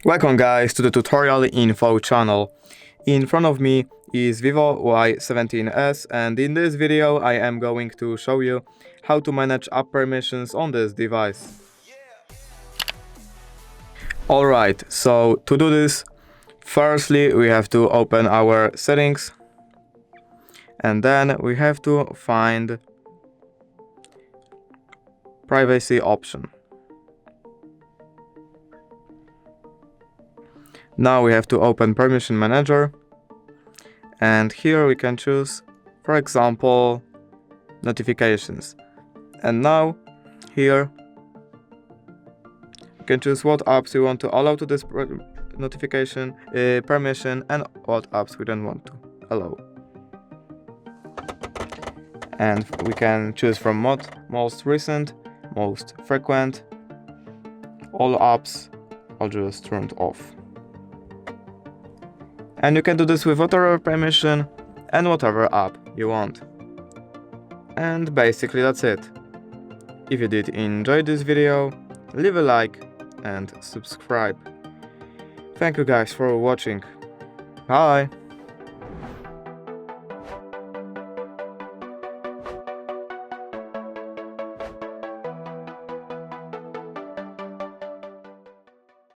Welcome guys to the tutorial info channel. In front of me is VIVO Y17S, and in this video I am going to show you how to manage app permissions on this device. Alright, so to do this, firstly we have to open our settings and then we have to find privacy option. Now we have to open permission manager, and here we can choose, for example, notifications. And now here you can choose what apps you want to allow to this notification permission and what apps we don't want to allow. And we can choose from most recent, most frequent, all apps are just turned off. And you can do this with whatever permission and whatever app you want. And basically that's it. If you did enjoy this video, leave a like and subscribe. Thank you guys for watching. Bye!